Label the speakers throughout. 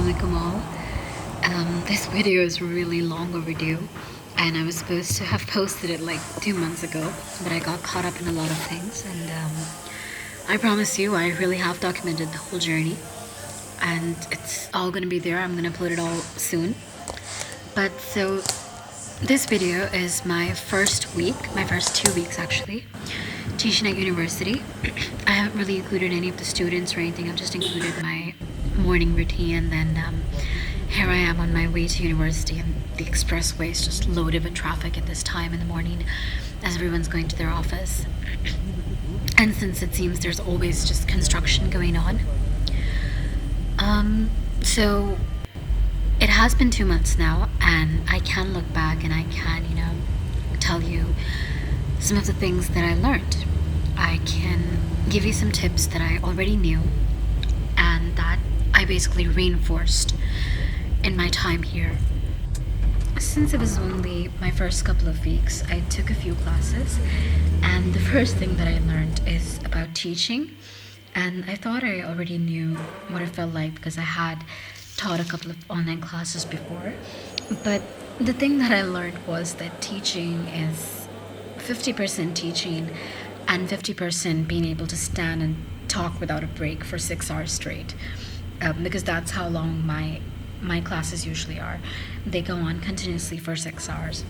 Speaker 1: Assalamualaikum all. This video is really long overdue, and I was supposed to have posted it like 2 months ago, but I got caught up in a lot of things, and I promise you I really have documented the whole journey, and it's all gonna be there. I'm gonna upload it all soon. But so this video is my first week, my first 2 weeks actually, teaching at university. I haven't really included any of the students or anything. I've just included my morning routine, and then here I am on my way to university, and the expressway is just loaded with traffic at this time in the morning as everyone's going to their office. And since it seems there's always just construction going on, so it has been 2 months now, and I can look back and I can, tell you some of the things that I learned. I can give you some tips that I already knew and that I basically reinforced in my time here. Since it was only my first couple of weeks, I took a few classes, and the first thing that I learned is about teaching. And I thought I already knew what it felt like because I had taught a couple of online classes before. But the thing that I learned was that teaching is 50% teaching and 50% being able to stand and talk without a break for 6 hours straight, because that's how long my classes usually are. They go on continuously for 6 hours.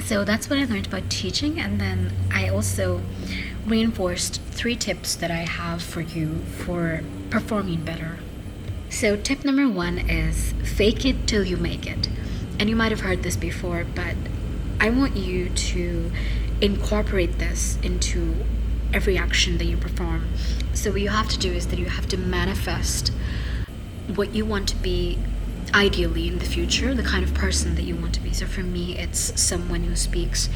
Speaker 1: So that's what I learned about teaching, and then I also reinforced 3 tips that I have for you for performing better. So tip number 1 is fake it till you make it. And you might have heard this before, but I want you to incorporate this into every action that you perform. So what you have to do is that you have to manifest what you want to be ideally in the future, the kind of person that you want to be. So for me, it's someone who speaks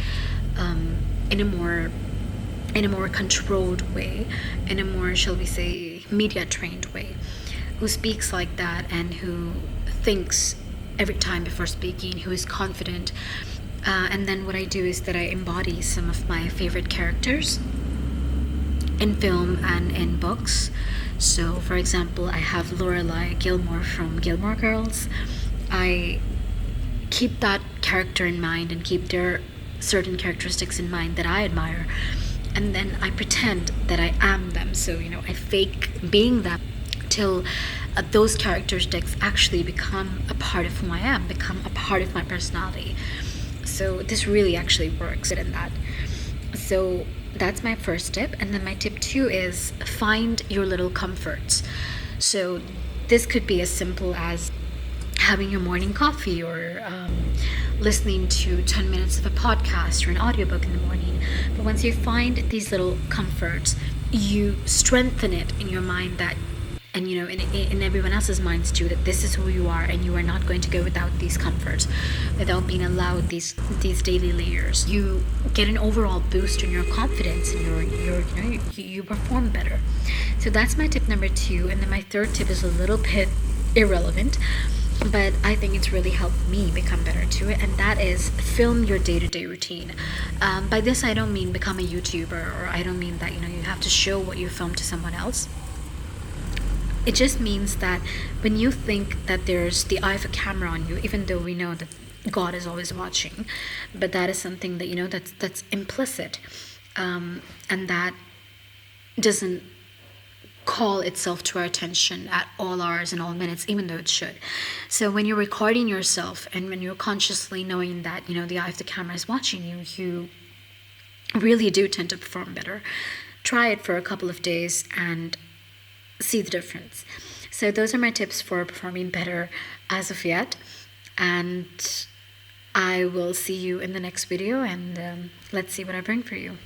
Speaker 1: in a more controlled way, in a more, shall we say, media trained way, who speaks like that and who thinks every time before speaking, who is confident. And then what I do is that I embody some of my favorite characters in film and in books. So for example, I have Lorelai Gilmore from Gilmore Girls. I keep that character in mind and keep their certain characteristics in mind that I admire, and then I pretend that I am them. So I fake being them till those characteristics actually become a part of who I am, become a part of my personality. So this really actually works in that. So that's my first tip. And then my tip 2 is find your little comforts. So this could be as simple as having your morning coffee, or listening to 10 minutes of a podcast or an audiobook in the morning. But once you find these little comforts, you strengthen it in your mind that, and in everyone else's minds too, that this is who you are, and you are not going to go without these comforts, without being allowed these daily layers. You get an overall boost in your confidence, and you perform better. So that's my tip number 2. And then my third tip is a little bit irrelevant, but I think it's really helped me become better to it, and that is film your day-to-day routine. By this I don't mean become a YouTuber, or I don't mean that you have to show what you film to someone else. It just means that when you think that there's the eye of a camera on you, even though we know that God is always watching, but that is something that that's implicit, and that doesn't call itself to our attention at all hours and all minutes, even though it should. So when you're recording yourself, and when you're consciously knowing that the eye of the camera is watching you, you really do tend to perform better. Try it for a couple of days and see the difference. So those are my tips for performing better as of yet, and I will see you in the next video, and let's see what I bring for you.